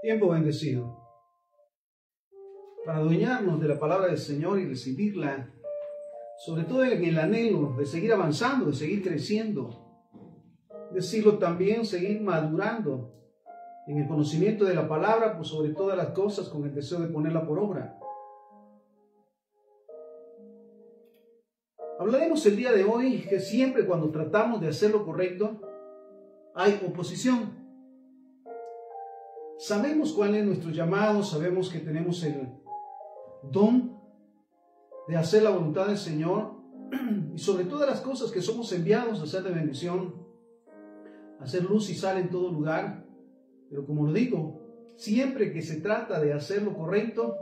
Tiempo bendecido para adueñarnos de la palabra del Señor y recibirla, sobre todo en el anhelo de seguir avanzando, de seguir creciendo, decirlo también, seguir madurando en el conocimiento de la palabra, por sobre todas las cosas, con el deseo de ponerla por obra. Hablaremos el día de hoy que siempre cuando tratamos de hacer lo correcto, hay oposición. Sabemos cuál es nuestro llamado, sabemos que tenemos el don de hacer la voluntad del Señor y sobre todas las cosas que somos enviados a hacer de bendición, hacer luz y sal en todo lugar. Pero como lo digo, siempre que se trata de hacer lo correcto,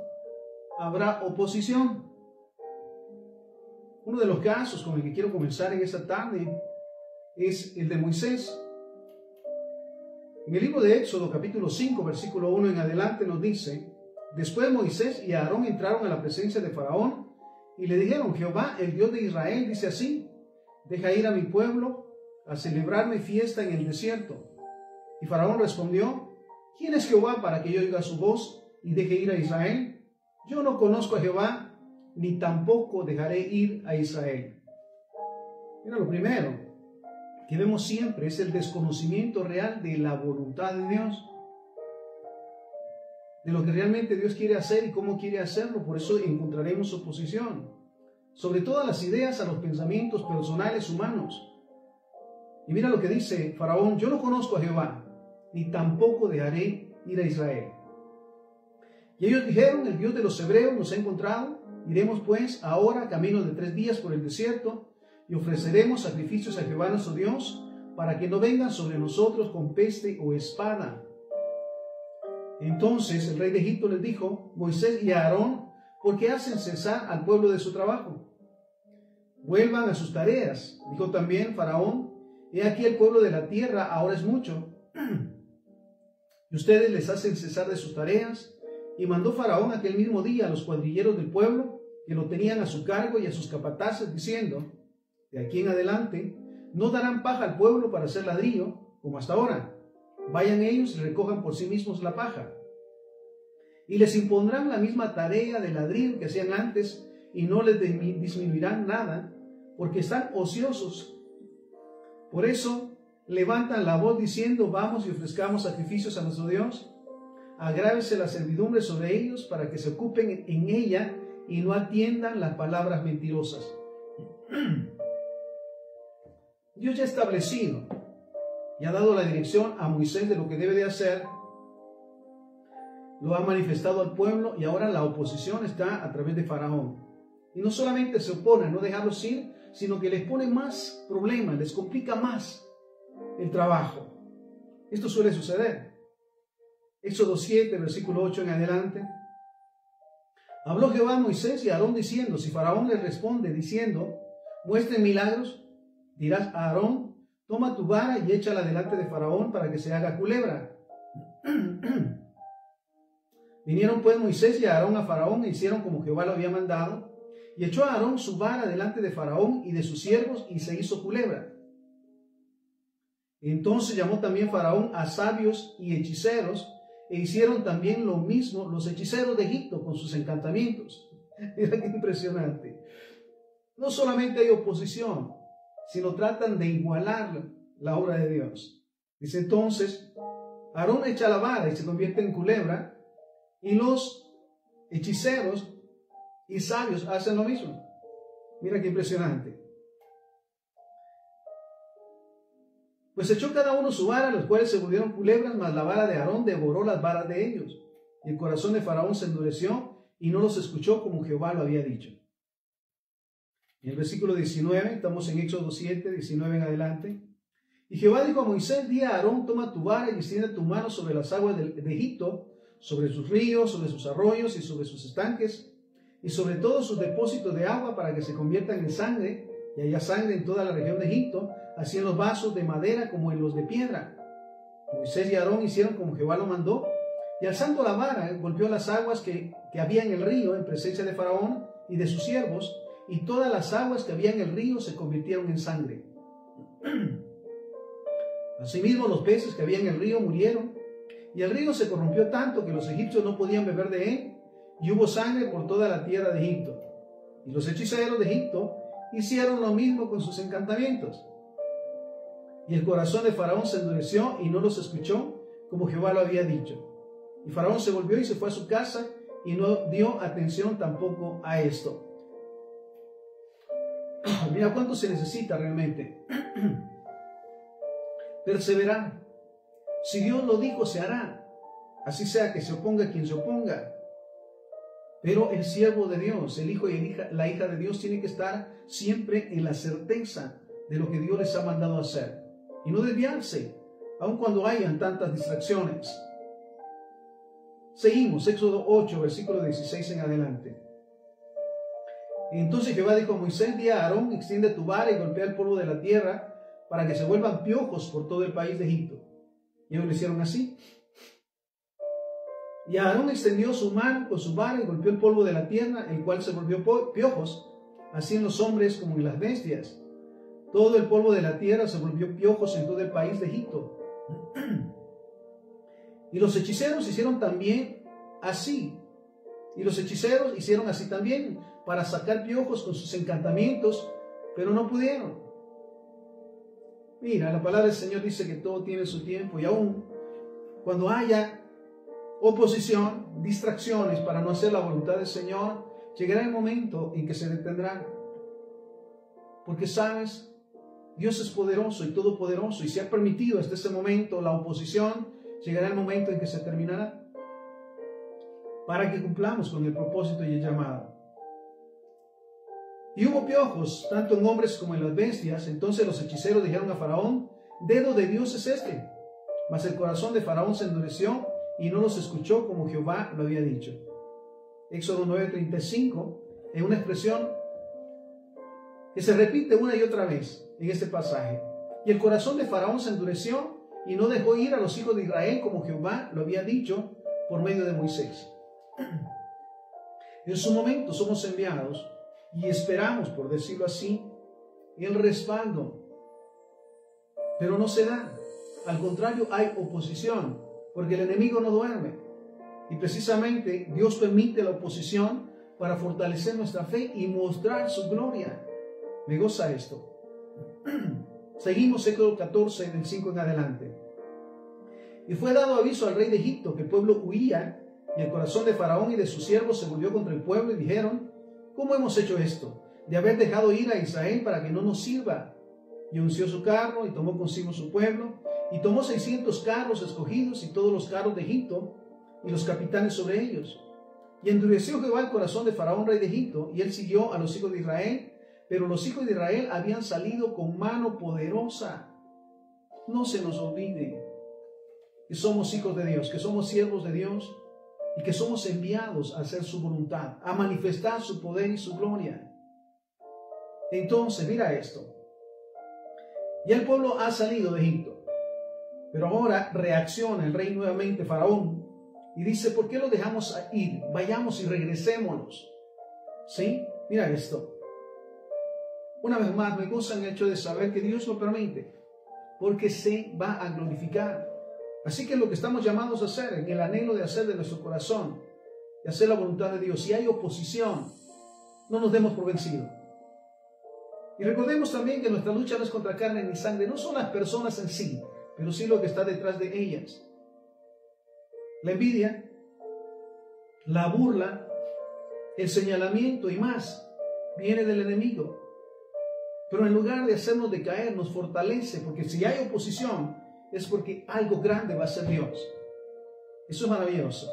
habrá oposición. Uno de los casos con el que quiero comenzar en esta tarde es el de Moisés. En el libro de Éxodo, capítulo 5, versículo 1 en adelante nos dice: Después Moisés y Aarón entraron a la presencia de Faraón y le dijeron: Jehová, el Dios de Israel, dice así: deja ir a mi pueblo a celebrarme fiesta en el desierto. Y Faraón respondió: ¿quién es Jehová para que yo oiga su voz y deje ir a Israel? Yo no conozco a Jehová, ni tampoco dejaré ir a Israel. Mira, lo primero que vemos siempre es el desconocimiento real de la voluntad de Dios, de lo que realmente Dios quiere hacer y cómo quiere hacerlo. Por eso encontraremos oposición, sobre todas las ideas, a los pensamientos personales humanos. Y mira lo que dice Faraón: yo no conozco a Jehová, ni tampoco dejaré ir a Israel. Y ellos dijeron: el Dios de los hebreos nos ha encontrado, iremos pues ahora camino de 3 días por el desierto, y ofreceremos sacrificios a Jehová nuestro Dios, para que no vengan sobre nosotros con peste o espada. Entonces el rey de Egipto les dijo: Moisés y Aarón, ¿por qué hacen cesar al pueblo de su trabajo? Vuelvan a sus tareas. Dijo también Faraón: he aquí el pueblo de la tierra ahora es mucho, y ustedes les hacen cesar de sus tareas. Y mandó Faraón aquel mismo día a los cuadrilleros del pueblo, que lo tenían a su cargo, y a sus capataces, diciendo: de aquí en adelante no darán paja al pueblo para hacer ladrillo, como hasta ahora. Vayan ellos y recojan por sí mismos la paja. Y les impondrán la misma tarea de ladrillo que hacían antes, y no les disminuirán nada, porque están ociosos. Por eso levantan la voz diciendo: vamos y ofrezcamos sacrificios a nuestro Dios. Agrávese la servidumbre sobre ellos, para que se ocupen en ella y no atiendan las palabras mentirosas. Dios ya ha establecido y ha dado la dirección a Moisés de lo que debe de hacer. Lo ha manifestado al pueblo, y ahora la oposición está a través de Faraón. Y no solamente se opone a no dejarlos ir, sino que les pone más problemas, les complica más el trabajo. Esto suele suceder. Éxodo 7, versículo 8 en adelante. Habló Jehová a Moisés y a Aarón diciendo: si Faraón les responde diciendo: muestren milagros, dirás a Aarón: toma tu vara y échala delante de Faraón para que se haga culebra. Vinieron pues Moisés y Aarón a Faraón e hicieron como Jehová lo había mandado. Y echó a Aarón su vara delante de Faraón y de sus siervos, y se hizo culebra. Entonces llamó también Faraón a sabios y hechiceros, e hicieron también lo mismo los hechiceros de Egipto con sus encantamientos. Mira qué impresionante. No solamente hay oposición, sino tratan de igualar la obra de Dios. Dice entonces: Aarón echa la vara y se convierte en culebra, y los hechiceros y sabios hacen lo mismo. Mira qué impresionante. Pues echó cada uno su vara, los cuales se volvieron culebras, mas la vara de Aarón devoró las varas de ellos. Y el corazón de Faraón se endureció, y no los escuchó como Jehová lo había dicho. En el versículo 19, estamos en Éxodo 7, 19 en adelante. Y Jehová dijo a Moisés: di a Aarón: toma tu vara y extiende tu mano sobre las aguas de Egipto, sobre sus ríos, sobre sus arroyos y sobre sus estanques, y sobre todos sus depósitos de agua, para que se conviertan en sangre, y haya sangre en toda la región de Egipto, así en los vasos de madera como en los de piedra. Moisés y Aarón hicieron como Jehová lo mandó, y alzando la vara golpeó las aguas que había en el río en presencia de Faraón y de sus siervos, y todas las aguas que había en el río se convirtieron en sangre. Asimismo los peces que había en el río murieron, Y el río se corrompió tanto que los egipcios no podían beber de él, y hubo sangre por toda la tierra de Egipto. Y los hechiceros de Egipto hicieron lo mismo con sus encantamientos. Y el corazón de Faraón se endureció y no los escuchó, como Jehová lo había dicho. Y Faraón se volvió y se fue a su casa y no dio atención tampoco a esto. Mira cuánto se necesita realmente. Perseverar. Si Dios lo dijo, se hará. Así sea que se oponga quien se oponga. Pero el siervo de Dios, el hijo y la hija de Dios, tiene que estar siempre en la certeza de lo que Dios les ha mandado hacer. Y no desviarse, aun cuando hayan tantas distracciones. Seguimos, Éxodo 8, versículo 16 en adelante. Entonces Jehová dijo a Moisés: di a Aarón, extiende tu vara y golpea el polvo de la tierra para que se vuelvan piojos por todo el país de Egipto. Y ellos lo hicieron así. Y Aarón extendió su mano con su vara y golpeó el polvo de la tierra, el cual se volvió piojos, así en los hombres como en las bestias. Todo el polvo de la tierra se volvió piojos en todo el país de Egipto. Y los hechiceros hicieron también así. Y los hechiceros hicieron así también para sacar piojos con sus encantamientos, pero no pudieron. Mira, la palabra del Señor dice que todo tiene su tiempo, y aún cuando haya oposición, distracciones para no hacer la voluntad del Señor, llegará el momento en que se detendrán. Porque sabes, Dios es poderoso y todopoderoso, y si ha permitido hasta este momento la oposición, llegará el momento en que se terminará, para que cumplamos con el propósito y el llamado. Y hubo piojos, tanto en hombres como en las bestias. Entonces los hechiceros dijeron a Faraón: dedo de Dios es este. Mas el corazón de Faraón se endureció y no los escuchó, como Jehová lo había dicho. Éxodo 9:35, en una expresión que se repite una y otra vez en este pasaje. Y el corazón de Faraón se endureció y no dejó ir a los hijos de Israel, como Jehová lo había dicho por medio de Moisés. En su momento somos enviados y esperamos, por decirlo así, el respaldo, pero no se da. Al contrario, hay oposición, porque el enemigo no duerme. Y precisamente Dios permite la oposición para fortalecer nuestra fe y mostrar su gloria. Me goza esto. Seguimos, Éxodo 14, del 5 en adelante. Y fue dado aviso al rey de Egipto que el pueblo huía, y el corazón de Faraón y de sus siervos se volvió contra el pueblo, y dijeron: ¿cómo hemos hecho esto, de haber dejado ir a Israel para que no nos sirva? Y unció su carro, y tomó consigo su pueblo, y tomó 600 carros escogidos, y todos los carros de Egipto, y los capitanes sobre ellos. Y endureció Jehová el corazón de Faraón, rey de Egipto, y él siguió a los hijos de Israel, pero los hijos de Israel habían salido con mano poderosa. No se nos olvide que somos hijos de Dios, que somos siervos de Dios, y que somos enviados a hacer su voluntad, a manifestar su poder y su gloria. Entonces, mira esto. Ya el pueblo ha salido de Egipto, pero ahora reacciona el rey nuevamente, Faraón, y dice: ¿por qué lo dejamos ir? Vayamos y regresémonos. ¿Sí? Mira esto. Una vez más, me goza el hecho de saber que Dios lo permite, porque se va a glorificar. Así que lo que estamos llamados a hacer, en el anhelo de hacer de nuestro corazón, de hacer la voluntad de Dios, si hay oposición, no nos demos por vencidos. Y recordemos también que nuestra lucha no es contra carne ni sangre, no son las personas en sí, pero sí lo que está detrás de ellas. La envidia, la burla, el señalamiento y más, viene del enemigo. Pero en lugar de hacernos decaer, nos fortalece, porque si hay oposición, es porque algo grande va a hacer Dios. Eso es maravilloso.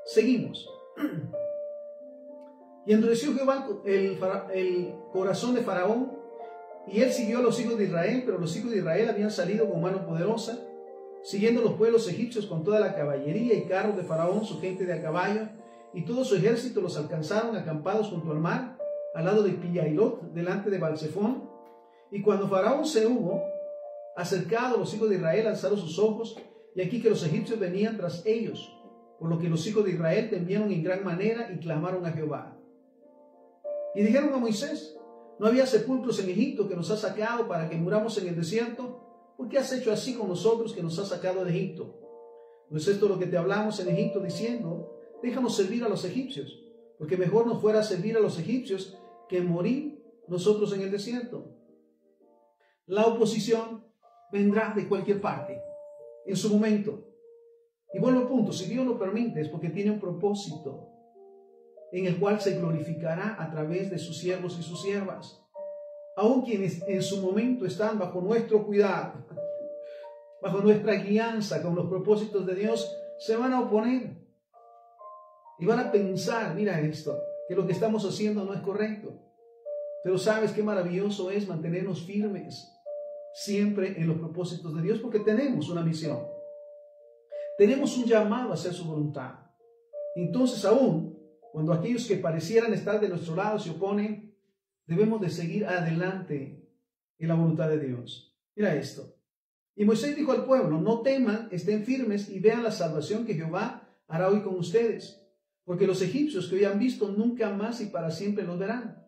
Seguimos. Y endureció Jehová el corazón de Faraón, y él siguió a los hijos de Israel, pero los hijos de Israel habían salido con mano poderosa, siguiendo los pueblos egipcios con toda la caballería y carros de Faraón, su gente de a caballo, y todo su ejército los alcanzaron acampados junto al mar, al lado de Pi-Hahirot, delante de Baal-Zephón. Y cuando Faraón se hubo acercado, los hijos de Israel alzaron sus ojos, y aquí que los egipcios venían tras ellos, por lo que los hijos de Israel temieron en gran manera y clamaron a Jehová. Y dijeron a Moisés: ¿no había sepulcros en Egipto que nos has sacado para que muramos en el desierto? ¿Por qué has hecho así con nosotros que nos has sacado de Egipto? ¿No es esto lo que te hablamos en Egipto diciendo, déjanos servir a los egipcios? Porque mejor nos fuera servir a los egipcios que morir nosotros en el desierto. La oposición vendrá de cualquier parte, en su momento. Y vuelvo al punto, si Dios lo permite es porque tiene un propósito en el cual se glorificará a través de sus siervos y sus siervas. Aun quienes en su momento están bajo nuestro cuidado, bajo nuestra guianza con los propósitos de Dios, se van a oponer. Y van a pensar, mira esto, que lo que estamos haciendo no es correcto. Pero ¿sabes qué maravilloso es mantenernos firmes siempre en los propósitos de Dios? Porque tenemos una misión. Tenemos un llamado a hacer su voluntad. Entonces, aún cuando aquellos que parecieran estar de nuestro lado se oponen, debemos de seguir adelante en la voluntad de Dios. Mira esto. Y Moisés dijo al pueblo, no teman, estén firmes y vean la salvación que Jehová hará hoy con ustedes. Porque los egipcios que hoy han visto nunca más y para siempre los verán.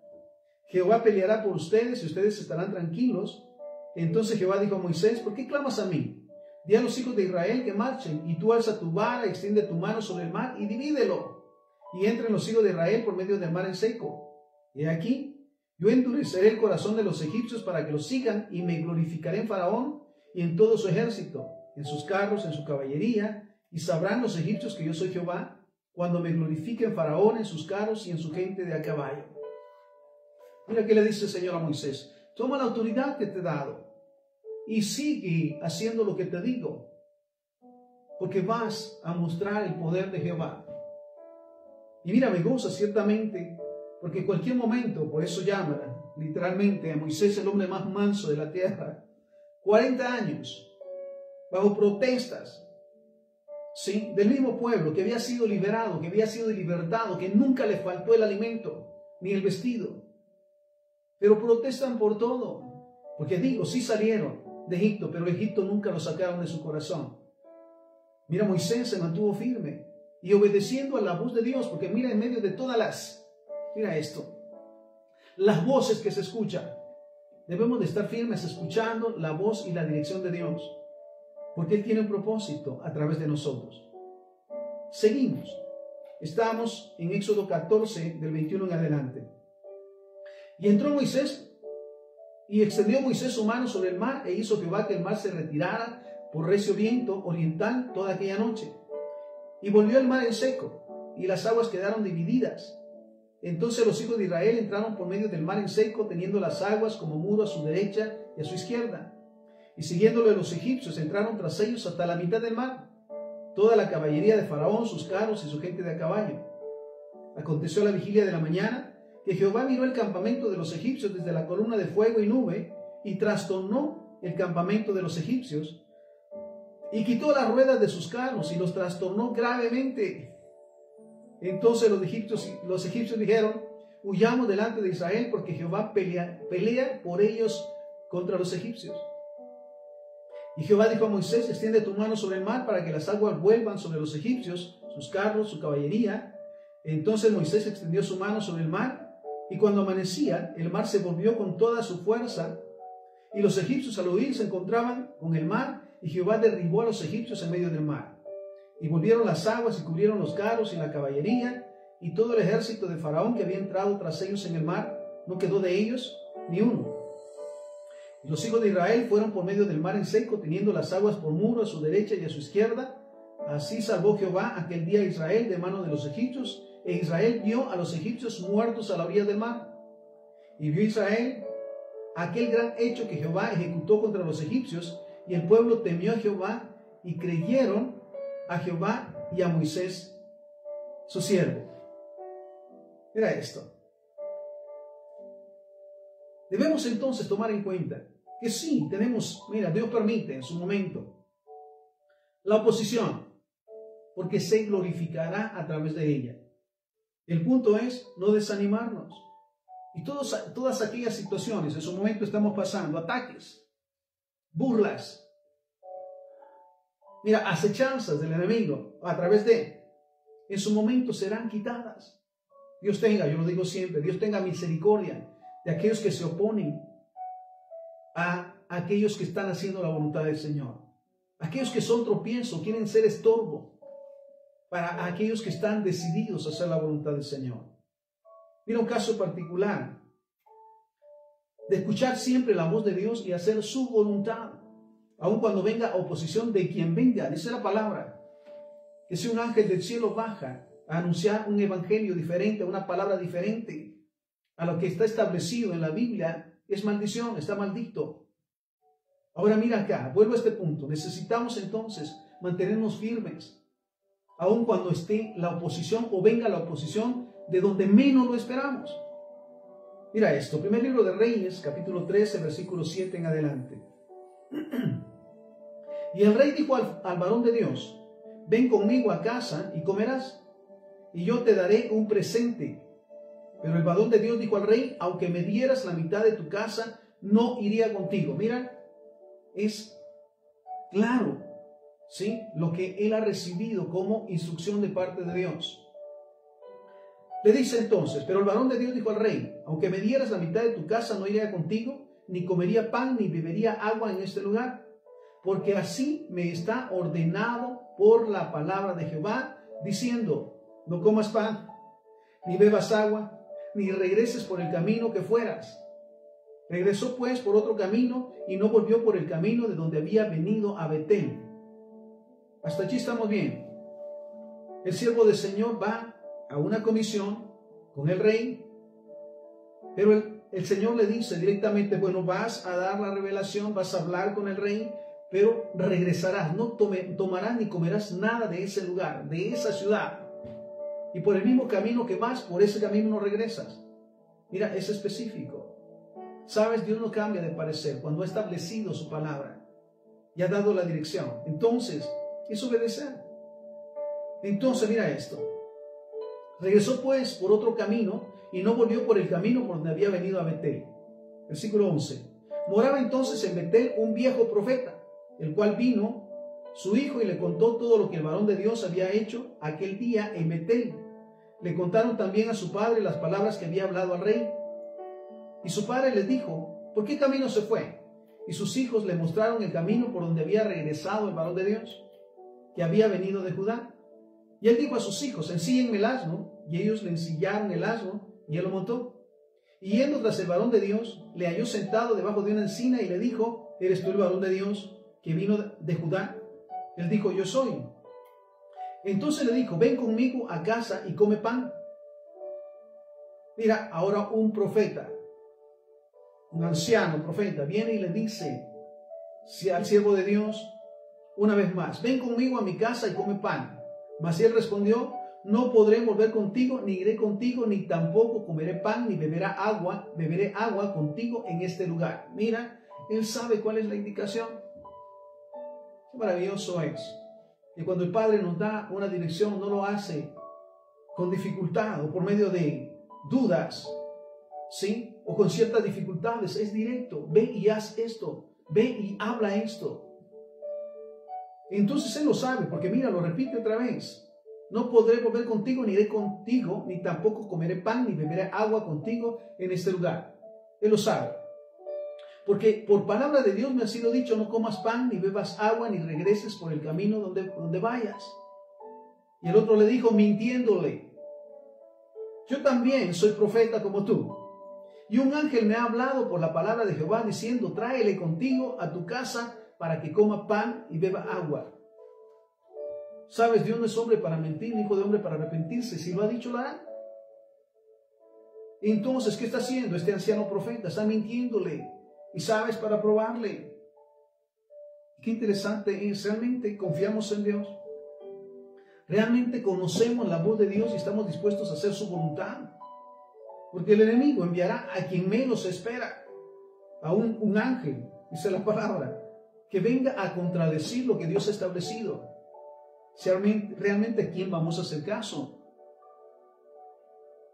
Jehová peleará por ustedes y ustedes estarán tranquilos. Entonces Jehová dijo a Moisés, ¿por qué clamas a mí? Di a los hijos de Israel que marchen, y tú alza tu vara, extiende tu mano sobre el mar y divídelo. Y entren los hijos de Israel por medio del mar en seco. Y aquí, yo endureceré el corazón de los egipcios para que los sigan, y me glorificaré en Faraón y en todo su ejército, en sus carros, en su caballería, y sabrán los egipcios que yo soy Jehová, cuando me glorifique en Faraón, en sus carros y en su gente de a caballo. Mira qué le dice el Señor a Moisés. Toma la autoridad que te he dado y sigue haciendo lo que te digo, porque vas a mostrar el poder de Jehová. Y mira, me goza ciertamente, porque en cualquier momento, por eso llaman literalmente a Moisés el hombre más manso de la tierra, 40 años, bajo protestas, ¿sí?, del mismo pueblo que había sido liberado, que había sido libertado, que nunca le faltó el alimento ni el vestido. Pero protestan por todo, porque digo, sí salieron de Egipto, pero Egipto nunca lo sacaron de su corazón. Mira, Moisés se mantuvo firme y obedeciendo a la voz de Dios, porque mira, en medio de todas mira esto, las voces que se escuchan, debemos de estar firmes escuchando la voz y la dirección de Dios, porque Él tiene un propósito a través de nosotros. Seguimos. Estamos en Éxodo 14, del 21 en adelante. Y entró Moisés, y extendió Moisés su mano sobre el mar, e hizo Jehová que el mar se retirara por recio viento oriental toda aquella noche. Y volvió el mar en seco, y las aguas quedaron divididas. Entonces los hijos de Israel entraron por medio del mar en seco, teniendo las aguas como muro a su derecha y a su izquierda. Y siguiéndolo de los egipcios, entraron tras ellos hasta la mitad del mar, toda la caballería de Faraón, sus carros y su gente de a caballo. Aconteció a la vigilia de la mañana, que Jehová miró el campamento de los egipcios desde la columna de fuego y nube, y trastornó el campamento de los egipcios, y quitó las ruedas de sus carros, y los trastornó gravemente. Entonces los egipcios dijeron, huyamos delante de Israel, porque Jehová pelea por ellos contra los egipcios. Y Jehová dijo a Moisés, extiende tu mano sobre el mar, para que las aguas vuelvan sobre los egipcios, sus carros, su caballería. Entonces Moisés extendió su mano sobre el mar, y cuando amanecía, el mar se volvió con toda su fuerza, y los egipcios al huir se encontraban con el mar, y Jehová derribó a los egipcios en medio del mar. Y volvieron las aguas y cubrieron los carros y la caballería, y todo el ejército de Faraón que había entrado tras ellos en el mar, no quedó de ellos ni uno. Y los hijos de Israel fueron por medio del mar en seco, teniendo las aguas por muro a su derecha y a su izquierda. Así salvó Jehová aquel día a Israel de mano de los egipcios, e Israel vio a los egipcios muertos a la orilla del mar. Y vio Israel aquel gran hecho que Jehová ejecutó contra los egipcios, y el pueblo temió a Jehová, y creyeron a Jehová y a Moisés, su siervo. Mira esto. Debemos entonces tomar en cuenta que sí, tenemos, mira, Dios permite en su momento la oposición, porque se glorificará a través de ella. El punto es no desanimarnos. Y todas aquellas situaciones, en su momento estamos pasando, ataques, burlas, mira, acechanzas del enemigo a través en su momento serán quitadas. Dios tenga, yo lo digo siempre, Dios tenga misericordia de aquellos que se oponen a aquellos que están haciendo la voluntad del Señor. Aquellos que son tropiezo, quieren ser estorbo para aquellos que están decididos a hacer la voluntad del Señor. Mira un caso particular de escuchar siempre la voz de Dios y hacer su voluntad, aun cuando venga oposición de quien venga. Dice la palabra que si un ángel del cielo baja a anunciar un evangelio diferente, una palabra diferente a lo que está establecido en la Biblia, es maldición, está maldito. Ahora mira acá, vuelvo a este punto. Necesitamos entonces mantenernos firmes, aun cuando esté la oposición o venga la oposición de donde menos lo esperamos. Mira esto, primer libro de Reyes, capítulo 13, versículo 7 en adelante. Y el rey dijo al varón de Dios: ven conmigo a casa y comerás, y yo te daré un presente. Pero el varón de Dios dijo al rey: aunque me dieras la mitad de tu casa, no iría contigo. Mira, es claro, ¿sí?, lo que él ha recibido como instrucción de parte de Dios. Le dice entonces: pero el varón de Dios dijo al rey: aunque me dieras la mitad de tu casa, no iría contigo, ni comería pan, ni bebería agua en este lugar, porque así me está ordenado por la palabra de Jehová, diciendo: no comas pan, ni bebas agua, ni regreses por el camino que fueras. Regresó pues por otro camino, y no volvió por el camino de donde había venido a Betel. Hasta aquí estamos bien. El siervo del Señor va a una comisión con el rey, pero el Señor le dice directamente: bueno, vas a dar la revelación, vas a hablar con el rey, pero regresarás, no tomarás ni comerás nada de ese lugar, de esa ciudad, y por el mismo camino que vas, por ese camino no regresas. Mira, es específico. Sabes, Dios no cambia de parecer cuando ha establecido su palabra y ha dado la dirección. Entonces, es obedecer. Entonces, mira esto. Regresó pues por otro camino y no volvió por el camino por donde había venido a Betel. Versículo 11. Moraba entonces en Betel un viejo profeta, el cual vino su hijo y le contó todo lo que el varón de Dios había hecho aquel día en Betel. Le contaron también a su padre las palabras que había hablado al rey. Y su padre les dijo: ¿por qué camino se fue? Y sus hijos le mostraron el camino por donde había regresado el varón de Dios, que había venido de Judá. Y él dijo a sus hijos: ensíllenme el asno. Y ellos le ensillaron el asno, y él lo montó. Y yendo tras el varón de Dios, le halló sentado debajo de una encina, y le dijo: ¿eres tú el varón de Dios que vino de Judá? Él dijo: yo soy. Entonces le dijo: ven conmigo a casa y come pan. Mira, ahora un profeta, un anciano profeta, viene y le dice al siervo de Dios una vez más: ven conmigo a mi casa y come pan. Mas él respondió: no podré volver contigo, ni iré contigo, ni tampoco comeré pan, ni beberé agua contigo en este lugar. Mira, él sabe cuál es la indicación. Qué maravilloso es. Y cuando el Padre nos da una dirección, no lo hace con dificultad o por medio de dudas, ¿sí?, o con ciertas dificultades. Es directo: ve y haz esto, ve y habla esto. Entonces él lo sabe, porque mira, lo repite otra vez: no podré volver contigo, ni iré contigo, ni tampoco comeré pan, ni beberé agua contigo en este lugar. Él lo sabe, porque por palabra de Dios me ha sido dicho: no comas pan, ni bebas agua, ni regreses por el camino donde vayas. Y el otro le dijo, mintiéndole: yo también soy profeta como tú, y un ángel me ha hablado por la palabra de Jehová, diciendo: tráele contigo a tu casa para que coma pan y beba agua. Sabes, Dios no es hombre para mentir, ni hijo de hombre para arrepentirse. Si lo ha dicho, lo hará. Entonces, ¿qué está haciendo este anciano profeta? Está mintiéndole, y sabes, para probarle. Qué interesante es. Realmente confiamos en Dios. Realmente conocemos la voz de Dios y estamos dispuestos a hacer su voluntad. Porque el enemigo enviará a quien menos espera, a un ángel, dice la palabra, que venga a contradecir lo que Dios ha establecido. Si realmente, ¿a quién vamos a hacer caso?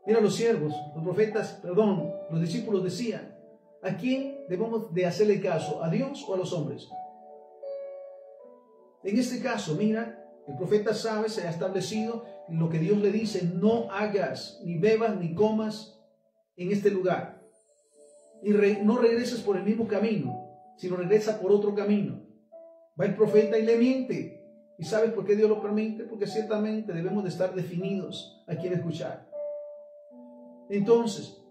Mira, los siervos, los profetas, los discípulos decían: ¿a quién debemos de hacerle caso? ¿A Dios o a los hombres? En este caso, mira, el profeta sabe, se ha establecido lo que Dios le dice: no hagas, ni bebas, ni comas en este lugar. Y no regreses por el mismo camino, sino regresa por otro camino. Va el profeta y le miente. ¿Y sabes por qué Dios lo permite? Porque ciertamente debemos de estar definidos a quién escuchar. Entonces,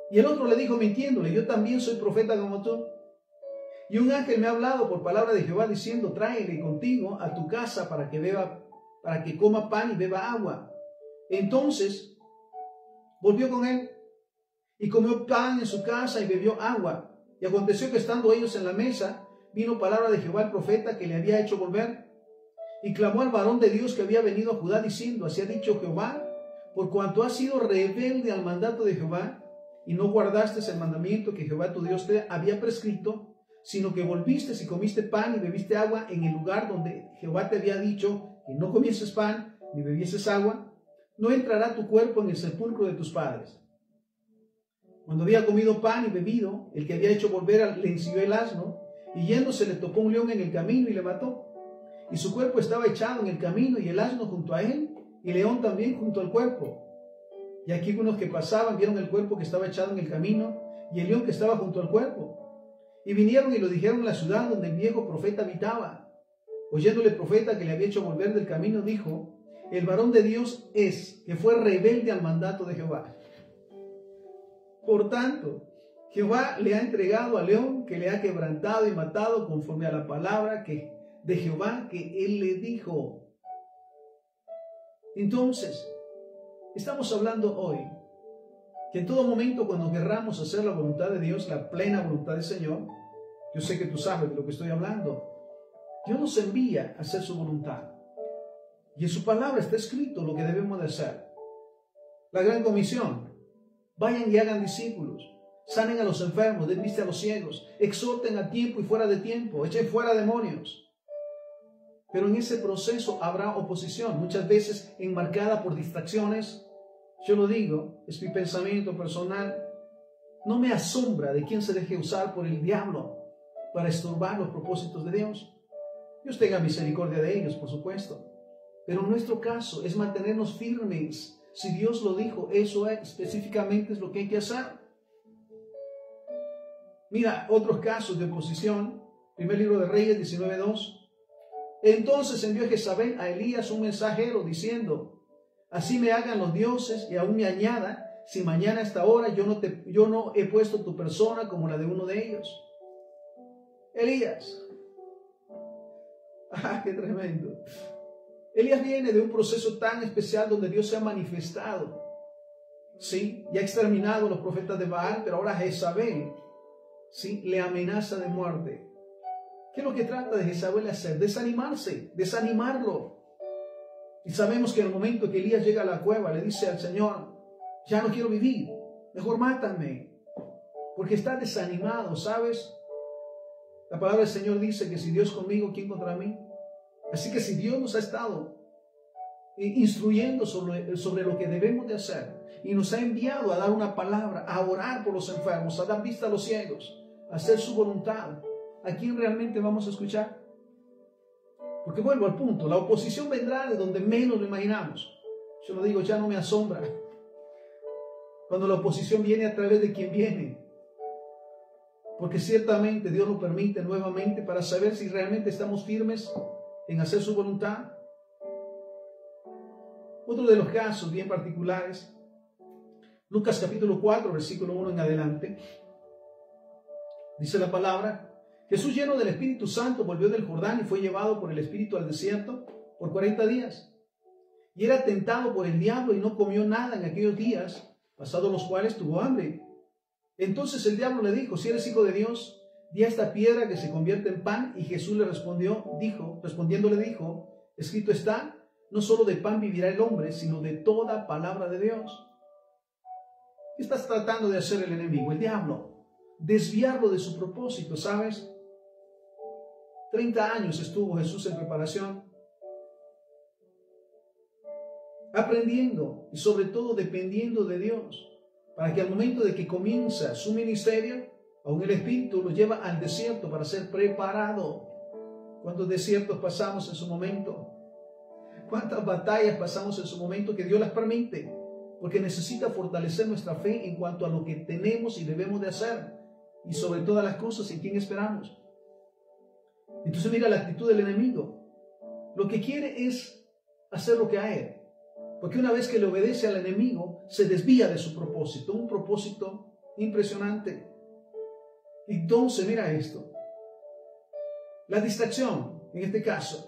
y el otro le dijo mintiéndole, yo también soy profeta como tú. Y un ángel me ha hablado por palabra de Jehová diciendo, tráele contigo a tu casa para que coma pan y beba agua. Entonces, volvió con él y comió pan en su casa y bebió agua. Y aconteció que estando ellos en la mesa, vino palabra de Jehová el profeta que le había hecho volver. Y clamó al varón de Dios que había venido a Judá diciendo, así ha dicho Jehová, por cuanto has sido rebelde al mandato de Jehová, y no guardaste el mandamiento que Jehová tu Dios te había prescrito, sino que volviste y comiste pan y bebiste agua en el lugar donde Jehová te había dicho que no comieses pan ni bebieses agua, no entrará tu cuerpo en el sepulcro de tus padres. Cuando había comido pan y bebido, el que había hecho volver le ensilló el asno, y yéndose le topó un león en el camino y le mató. Y su cuerpo estaba echado en el camino, y el asno junto a él, y el león también junto al cuerpo. Y aquí unos que pasaban vieron el cuerpo que estaba echado en el camino, y el león que estaba junto al cuerpo. Y vinieron y lo dijeron en la ciudad donde el viejo profeta habitaba. Oyéndole el profeta que le había hecho volver del camino, dijo, el varón de Dios es, que fue rebelde al mandato de Jehová. Por tanto, Jehová le ha entregado al león que le ha quebrantado y matado conforme a la palabra de Jehová que él le dijo. Entonces, estamos hablando hoy que en todo momento cuando querramos hacer la voluntad de Dios, la plena voluntad del Señor, yo sé que tú sabes de lo que estoy hablando, Dios nos envía a hacer su voluntad. Y en su palabra está escrito lo que debemos de hacer. La gran comisión. Vayan y hagan discípulos, sanen a los enfermos, den vista a los ciegos, exhorten a tiempo y fuera de tiempo, echen fuera demonios. Pero en ese proceso habrá oposición, muchas veces enmarcada por distracciones. Yo lo digo, es mi pensamiento personal. No me asombra de quién se deje usar por el diablo para estorbar los propósitos de Dios. Dios tenga misericordia de ellos, por supuesto. Pero en nuestro caso es mantenernos firmes. Si Dios lo dijo, eso específicamente es lo que hay que hacer. Mira, otros casos de oposición. Primer libro de Reyes 19:2. Entonces envió Jezabel a Elías un mensajero diciendo, así me hagan los dioses y aún me añada, si mañana a esta hora yo no he puesto tu persona como la de uno de ellos. Elías. ¡Ah, qué tremendo! Elías viene de un proceso tan especial donde Dios se ha manifestado. Sí, ya ha exterminado a los profetas de Baal, pero ahora Jezabel, sí, le amenaza de muerte. ¿Qué es lo que trata de Jezabel hacer? Desanimarse, desanimarlo. Y sabemos que en el momento que Elías llega a la cueva, le dice al Señor, ya no quiero vivir, mejor mátame, porque está desanimado, ¿sabes? La palabra del Señor dice que si Dios conmigo, ¿quién contra mí? Así que si Dios nos ha estado instruyendo sobre lo que debemos de hacer y nos ha enviado a dar una palabra, a orar por los enfermos, a dar vista a los ciegos, a hacer su voluntad, ¿a quién realmente vamos a escuchar? Porque vuelvo al punto, la oposición vendrá de donde menos lo imaginamos. Yo lo digo, ya no me asombra cuando la oposición viene a través de quien viene. Porque ciertamente Dios lo permite nuevamente para saber si realmente estamos firmes en hacer su voluntad. Otro de los casos bien particulares, Lucas capítulo 4, versículo 1 en adelante, dice la palabra, Jesús lleno del Espíritu Santo volvió del Jordán y fue llevado por el Espíritu al desierto por 40 días. Y era tentado por el diablo y no comió nada en aquellos días, pasados los cuales tuvo hambre. Entonces el diablo le dijo, si eres hijo de Dios, di a esta piedra que se convierte en pan. Y Jesús le respondiéndole dijo, escrito está, no solo de pan vivirá el hombre, sino de toda palabra de Dios. ¿Qué estás tratando de hacer el enemigo, el diablo? Desviarlo de su propósito, ¿sabes? 30 años estuvo Jesús en preparación, aprendiendo y sobre todo dependiendo de Dios, para que al momento de que comienza su ministerio, aún el Espíritu lo lleva al desierto para ser preparado. ¿Cuántos desiertos pasamos en su momento? ¿Cuántas batallas pasamos en su momento que Dios las permite? Porque necesita fortalecer nuestra fe en cuanto a lo que tenemos y debemos de hacer. y sobre todas las cosas en quien esperamos. Entonces mira la actitud del enemigo. Lo que quiere es hacer lo que a él. Porque una vez que le obedece al enemigo, se desvía de su propósito. Un propósito impresionante. Entonces mira esto. La distracción, en este caso,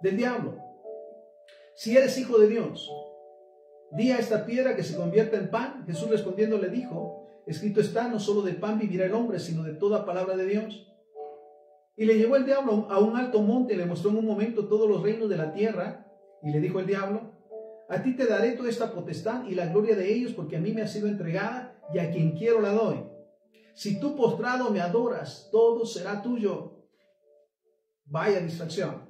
del diablo. Si eres hijo de Dios, di a esta piedra que se convierta en pan. Jesús respondiendo le dijo, escrito está, no solo de pan vivirá el hombre, sino de toda palabra de Dios. Y le llevó el diablo a un alto monte y le mostró en un momento todos los reinos de la tierra. Y le dijo el diablo, a ti te daré toda esta potestad y la gloria de ellos, porque a mí me ha sido entregada y a quien quiero la doy. Si tú postrado me adoras, todo será tuyo. Vaya distracción.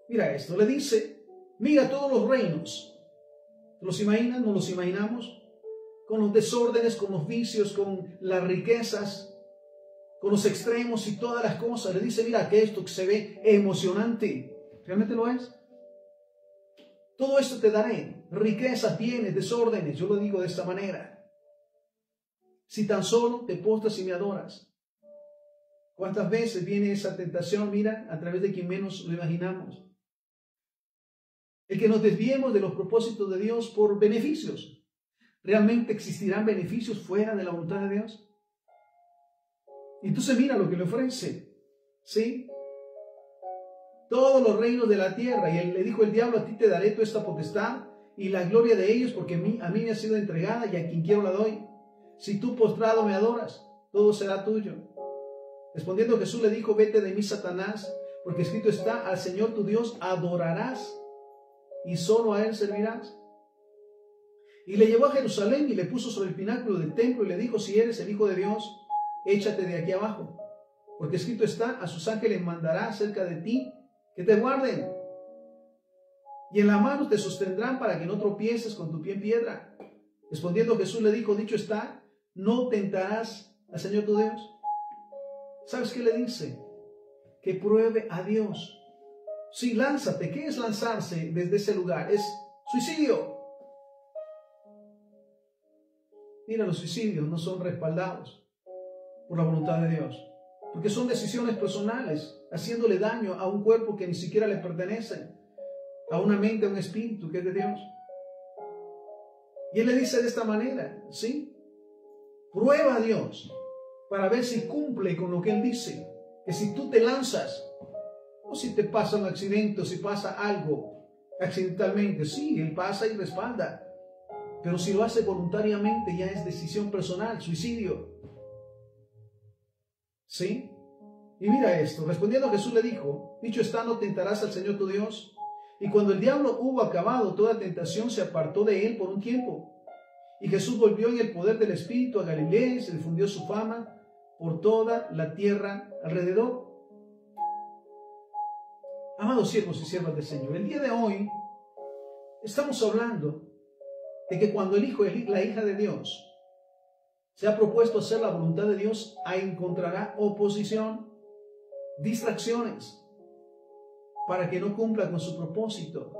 Mira esto, le dice, mira todos los reinos. ¿Los imaginan? ¿Nos los imaginamos? Con los desórdenes, con los vicios, con las riquezas, con los extremos y todas las cosas. Le dice, mira que esto que se ve emocionante, ¿realmente lo es? Todo esto te daré, riquezas, bienes, desórdenes. Yo lo digo de esta manera. Si tan solo te postras y me adoras. ¿Cuántas veces viene esa tentación? Mira, a través de quien menos lo imaginamos. El que nos desviemos de los propósitos de Dios por beneficios. ¿Realmente existirán beneficios fuera de la voluntad de Dios? Entonces mira lo que le ofrece, ¿sí? Todos los reinos de la tierra. Y él le dijo el diablo, a ti te daré toda esta potestad y la gloria de ellos, porque a mí me ha sido entregada y a quien quiero la doy. Si tú postrado me adoras, todo será tuyo. Respondiendo Jesús le dijo, vete de mí, Satanás, porque escrito está, al Señor tu Dios adorarás y solo a Él servirás. Y le llevó a Jerusalén y le puso sobre el pináculo del templo y le dijo, si eres el Hijo de Dios, échate de aquí abajo, porque escrito está, a sus ángeles mandará cerca de ti que te guarden, y en la mano te sostendrán para que no tropieces con tu pie en piedra. Respondiendo Jesús le dijo, dicho está, no tentarás al Señor tu Dios. ¿Sabes qué le dice? Que pruebe a Dios. Sí, lánzate. ¿Qué es lanzarse desde ese lugar? Es suicidio. Mira, los suicidios no son respaldados por la voluntad de Dios, porque son decisiones personales, haciéndole daño a un cuerpo que ni siquiera le pertenece, a una mente, a un espíritu que es de Dios. Y Él le dice de esta manera, ¿sí? Prueba a Dios para ver si cumple con lo que Él dice, que si tú te lanzas, o si te pasa un accidente, o si pasa algo accidentalmente, sí, Él pasa y respalda, pero si lo hace voluntariamente ya es decisión personal, suicidio. ¿Sí? Y mira esto, respondiendo Jesús le dijo, dicho está, no tentarás al Señor tu Dios. Y cuando el diablo hubo acabado toda tentación, se apartó de él por un tiempo. Y Jesús volvió en el poder del Espíritu a Galilea y se difundió su fama por toda la tierra alrededor. Amados siervos y siervas del Señor, el día de hoy estamos hablando de que cuando el hijo y la hija de Dios se ha propuesto hacer la voluntad de Dios, encontrará oposición, distracciones, para que no cumpla con su propósito.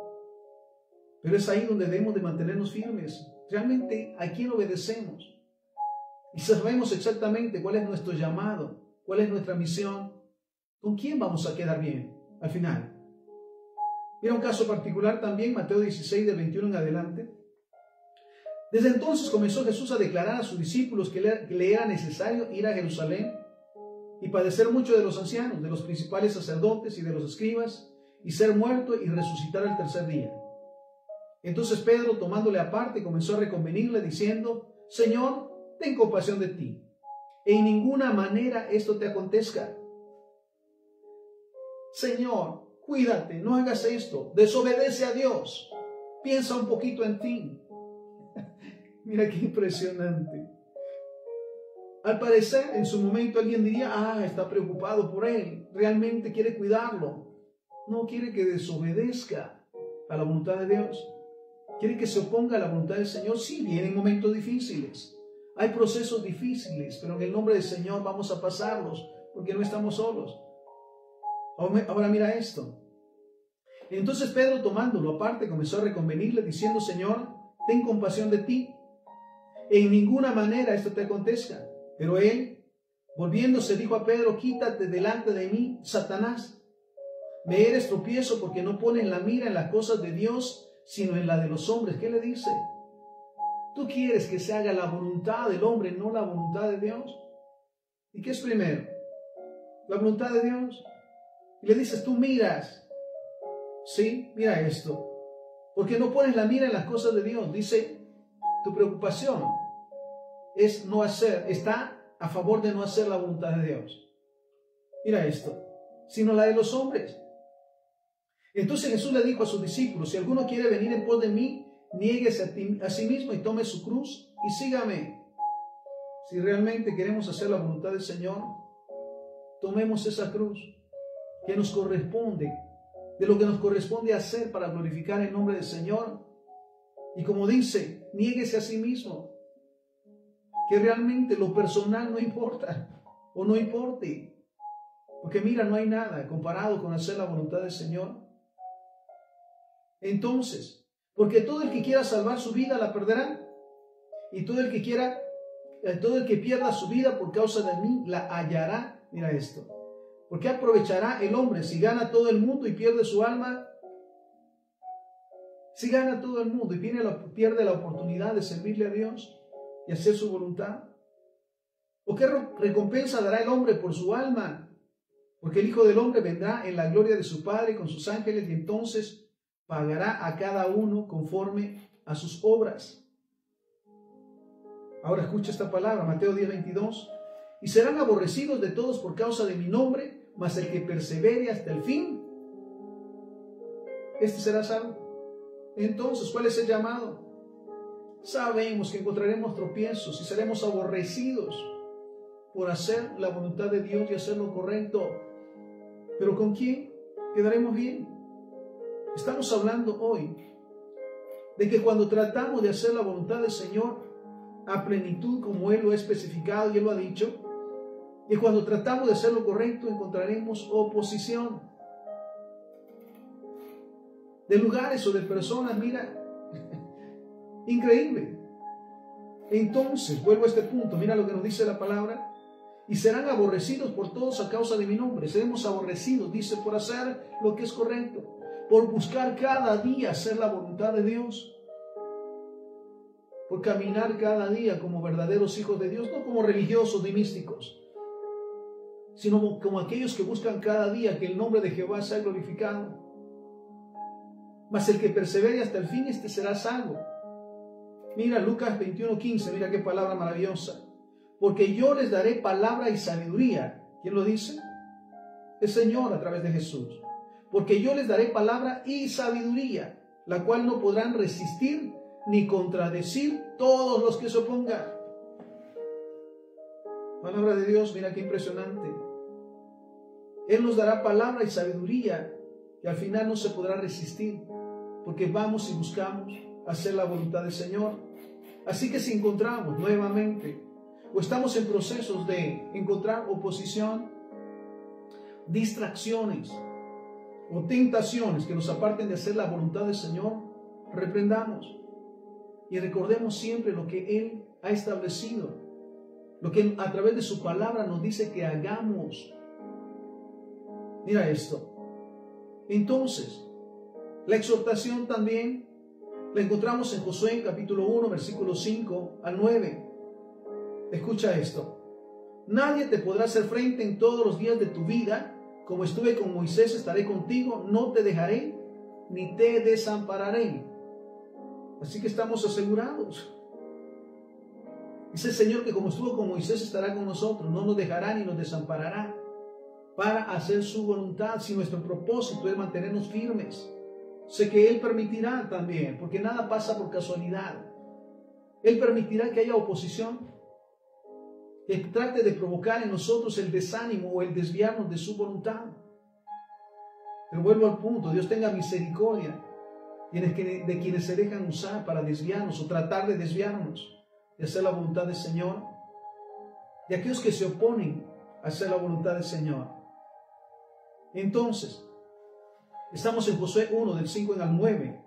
Pero es ahí donde debemos de mantenernos firmes. Realmente, ¿a quién obedecemos? Y sabemos exactamente cuál es nuestro llamado, cuál es nuestra misión, con quién vamos a quedar bien al final. Mira un caso particular también, Mateo 16, de 21 en adelante. Desde entonces comenzó Jesús a declarar a sus discípulos que le era necesario ir a Jerusalén y padecer mucho de los ancianos, de los principales sacerdotes y de los escribas, y ser muerto y resucitar al tercer día. Entonces Pedro, tomándole aparte, comenzó a reconvenirle, diciendo, Señor, ten compasión de ti. En ninguna manera esto te acontezca. Señor, cuídate, no hagas esto, desobedece a Dios, piensa un poquito en ti. Mira qué impresionante. Al parecer, en su momento alguien diría, está preocupado por él, realmente quiere cuidarlo. No quiere que desobedezca a la voluntad de Dios. Quiere que se oponga a la voluntad del Señor. Sí, vienen momentos difíciles. Hay procesos difíciles, pero en el nombre del Señor vamos a pasarlos, porque no estamos solos. Ahora mira esto. Entonces Pedro, tomándolo aparte, comenzó a reconvenirle, diciendo, Señor, ten compasión de ti. en ninguna manera esto te acontezca. Pero él, volviéndose, dijo a Pedro, quítate delante de mí, Satanás. Me eres tropiezo porque no pones la mira en las cosas de Dios, sino en la de los hombres. ¿Qué le dice? Tú quieres que se haga la voluntad del hombre, no la voluntad de Dios. ¿Y qué es primero? La voluntad de Dios. Y le dices, tú miras. Sí, mira esto. Porque no pones la mira en las cosas de Dios. Dice, tu preocupación es no hacer, está a favor de no hacer la voluntad de Dios. Mira esto, sino la de los hombres. Entonces Jesús le dijo a sus discípulos, si alguno quiere venir en pos de mí, niéguese a sí mismo y tome su cruz y sígame. Si realmente queremos hacer la voluntad del Señor, tomemos esa cruz que nos corresponde, de lo que nos corresponde hacer para glorificar el nombre del Señor. Y como dice, niéguese a sí mismo, que realmente lo personal no importa o no importe, porque mira, no hay nada comparado con hacer la voluntad del Señor. Entonces, porque todo el que quiera salvar su vida la perderá, y todo el que pierda su vida por causa de mí la hallará. Mira esto. ¿Por qué aprovechará el hombre si gana todo el mundo y pierde su alma? Si gana todo el mundo y pierde la oportunidad de servirle a Dios y hacer su voluntad. ¿O qué recompensa dará el hombre por su alma? Porque el Hijo del Hombre vendrá en la gloria de su Padre con sus ángeles y entonces pagará a cada uno conforme a sus obras. Ahora escucha esta palabra, Mateo 10:22. Y serán aborrecidos de todos por causa de mi nombre, mas el que persevere hasta el fin, este será salvo. Entonces, ¿cuál es el llamado? Sabemos que encontraremos tropiezos y seremos aborrecidos por hacer la voluntad de Dios y hacer lo correcto. ¿Pero con quién quedaremos bien? Estamos hablando hoy de que cuando tratamos de hacer la voluntad del Señor a plenitud, como Él lo ha especificado y Él lo ha dicho, y cuando tratamos de hacer lo correcto encontraremos oposición de lugares o de personas. Mira, increíble. Entonces, vuelvo a este punto, mira lo que nos dice la palabra. Y serán aborrecidos por todos a causa de mi nombre. Seremos aborrecidos, dice, por hacer lo que es correcto, por buscar cada día hacer la voluntad de Dios, por caminar cada día como verdaderos hijos de Dios, no como religiosos ni místicos, sino como aquellos que buscan cada día que el nombre de Jehová sea glorificado. Mas el que persevere hasta el fin, este será salvo. Mira Lucas 21:15, mira qué palabra maravillosa. Porque yo les daré palabra y sabiduría. ¿Quién lo dice? El Señor a través de Jesús. Porque yo les daré palabra y sabiduría, la cual no podrán resistir ni contradecir todos los que se opongan. Palabra de Dios, mira qué impresionante. Él nos dará palabra y sabiduría que al final no se podrá resistir, porque vamos y buscamos hacer la voluntad del Señor. Así que si encontramos nuevamente o estamos en procesos de encontrar oposición, distracciones o tentaciones que nos aparten de hacer la voluntad del Señor, reprendamos y recordemos siempre lo que Él ha establecido, lo que a través de su palabra nos dice que hagamos. Mira esto. Entonces, la exhortación también la encontramos en Josué capítulo 1, versículos 5 al 9. Escucha esto. Nadie te podrá hacer frente en todos los días de tu vida. Como estuve con Moisés, estaré contigo. No te dejaré ni te desampararé. Así que estamos asegurados. Dice el Señor que como estuvo con Moisés, estará con nosotros. No nos dejará ni nos desamparará para hacer su voluntad. Si nuestro propósito es mantenernos firmes, sé que Él permitirá también, porque nada pasa por casualidad. Él permitirá que haya oposición, que trate de provocar en nosotros el desánimo o el desviarnos de su voluntad. Pero vuelvo al punto, Dios tenga misericordia de quienes se dejan usar para desviarnos o tratar de desviarnos de hacer la voluntad del Señor, de aquellos que se oponen a hacer la voluntad del Señor. Entonces, estamos en Josué 1, del 5 al 9.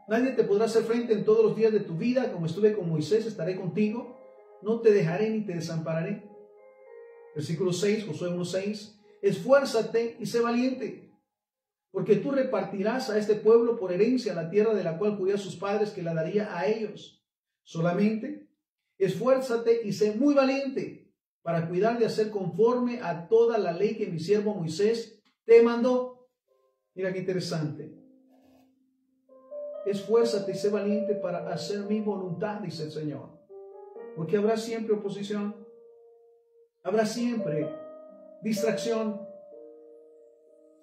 Nadie te podrá hacer frente en todos los días de tu vida. Como estuve con Moisés, estaré contigo. no te dejaré ni te desampararé. Versículo 6, Josué 1:6, esfuérzate y sé valiente, porque tú repartirás a este pueblo por herencia la tierra de la cual juré a sus padres que la daría a ellos. Solamente esfuérzate y sé muy valiente para cuidar de hacer conforme a toda la ley que mi siervo Moisés te mandó. Mira qué interesante. Esfuérzate y sé valiente para hacer mi voluntad, dice el Señor. Porque habrá siempre oposición. Habrá siempre distracción.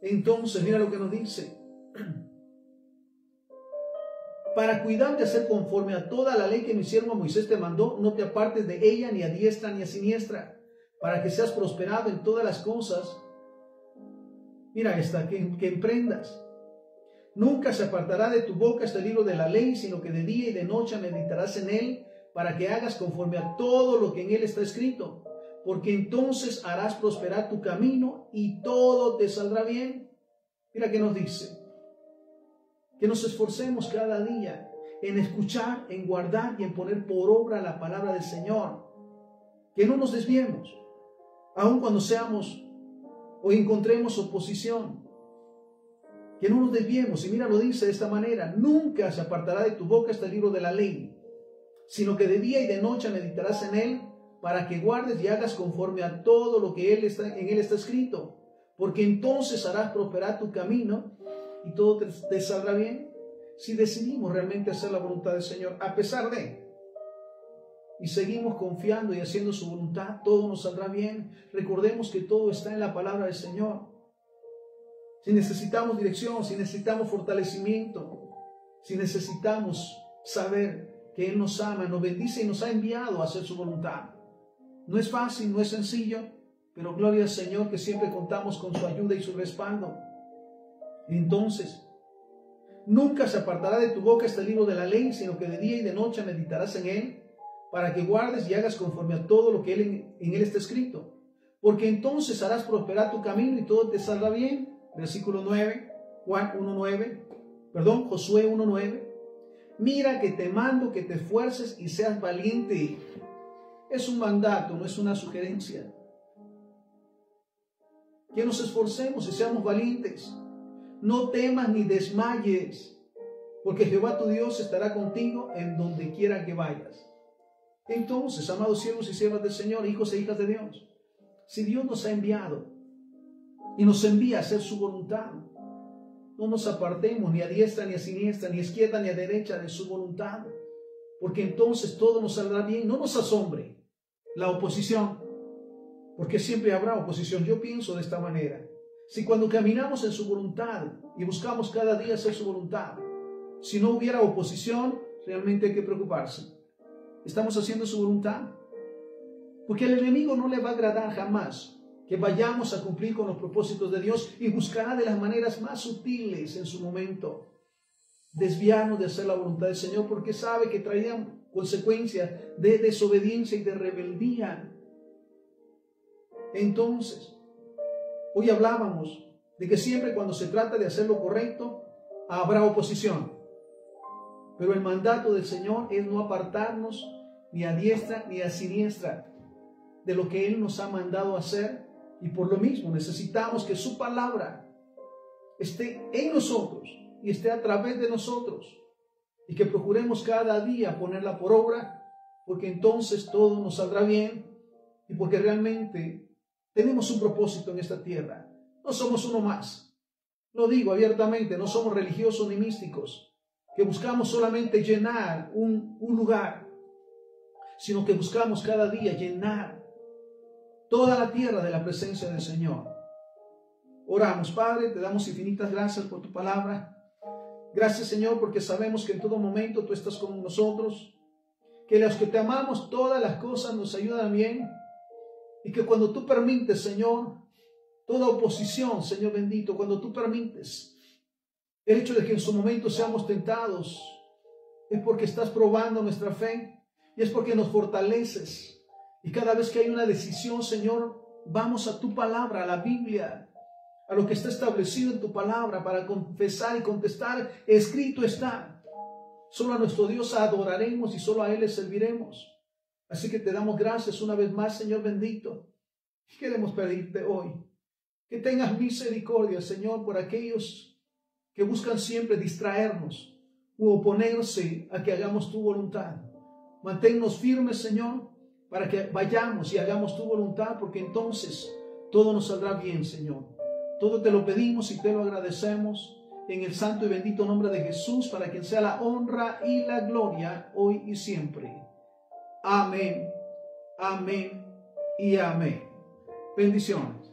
Entonces, mira lo que nos dice. Para cuidar de hacer conforme a toda la ley que mi siervo Moisés te mandó, no te apartes de ella ni a diestra ni a siniestra, para que seas prosperado en todas las cosas. Mira esta, que emprendas. Nunca se apartará de tu boca este libro de la ley, sino que de día y de noche meditarás en él, para que hagas conforme a todo lo que en él está escrito. Porque entonces harás prosperar tu camino y todo te saldrá bien. Mira qué nos dice. Que nos esforcemos cada día en escuchar, en guardar y en poner por obra la palabra del Señor. Que no nos desviemos, aun cuando seamos o encontremos oposición. Que no nos desviemos. Y mira, lo dice de esta manera. Nunca se apartará de tu boca este libro de la ley, sino que de día y de noche meditarás en él, para que guardes y hagas conforme a todo lo que en él está escrito. Porque entonces harás prosperar tu camino y todo te saldrá bien. Si decidimos realmente hacer la voluntad del Señor, a pesar de, y seguimos confiando y haciendo su voluntad, todo nos saldrá bien. Recordemos que todo está en la palabra del Señor. Si necesitamos dirección, si necesitamos fortalecimiento, si necesitamos saber que Él nos ama, nos bendice y nos ha enviado a hacer su voluntad. No es fácil, no es sencillo, pero gloria al Señor que siempre contamos con su ayuda y su respaldo. Entonces, nunca se apartará de tu boca este libro de la ley, sino que de día y de noche meditarás en él, para que guardes y hagas conforme a todo lo que en él está escrito. Porque entonces harás prosperar tu camino y todo te saldrá bien. Versículo 9, Josué 1:9. Mira que te mando que te esfuerces y seas valiente. Es un mandato, no es una sugerencia. Que nos esforcemos y seamos valientes. No temas ni desmayes, porque Jehová tu Dios estará contigo en donde quiera que vayas. Entonces, amados siervos y siervas del Señor, hijos e hijas de Dios, si Dios nos ha enviado y nos envía a hacer su voluntad, no nos apartemos ni a diestra ni a siniestra, ni a izquierda ni a derecha de su voluntad, porque entonces todo nos saldrá bien. No nos asombre la oposición, porque siempre habrá oposición. Yo pienso de esta manera. Si cuando caminamos en su voluntad y buscamos cada día hacer su voluntad, si no hubiera oposición, realmente hay que preocuparse. ¿Estamos haciendo su voluntad? Porque al enemigo no le va a agradar jamás que vayamos a cumplir con los propósitos de Dios, y buscará de las maneras más sutiles en su momento desviarnos de hacer la voluntad del Señor, porque sabe que traerían consecuencias de desobediencia y de rebeldía. Entonces, hoy hablábamos de que siempre cuando se trata de hacer lo correcto, habrá oposición. Pero el mandato del Señor es no apartarnos ni a diestra ni a siniestra de lo que Él nos ha mandado hacer. Y por lo mismo necesitamos que su palabra esté en nosotros y esté a través de nosotros, y que procuremos cada día ponerla por obra, porque entonces todo nos saldrá bien, y porque realmente tenemos un propósito en esta tierra. No somos uno más. Lo digo abiertamente, no somos religiosos ni místicos, que buscamos solamente llenar un lugar, sino que buscamos cada día llenar toda la tierra de la presencia del Señor. Oramos, Padre, te damos infinitas gracias por tu palabra. Gracias, Señor, porque sabemos que en todo momento tú estás con nosotros, que los que te amamos todas las cosas nos ayudan bien, y que cuando tú permites, Señor, toda oposición, Señor bendito, cuando tú permites el hecho de que en su momento seamos tentados, es porque estás probando nuestra fe, y es porque nos fortaleces. Y cada vez que hay una decisión, Señor, vamos a tu palabra, a la Biblia, a lo que está establecido en tu palabra, para confesar y contestar. Escrito está: solo a nuestro Dios adoraremos y solo a Él le serviremos. Así que te damos gracias una vez más, Señor bendito. Queremos pedirte hoy que tengas misericordia, Señor, por aquellos que buscan siempre distraernos u oponerse a que hagamos tu voluntad. Manténnos firmes, Señor, para que vayamos y hagamos tu voluntad, porque entonces todo nos saldrá bien, Señor. Todo te lo pedimos y te lo agradecemos en el santo y bendito nombre de Jesús, para quien sea la honra y la gloria hoy y siempre. Amén, amén y amén. Bendiciones.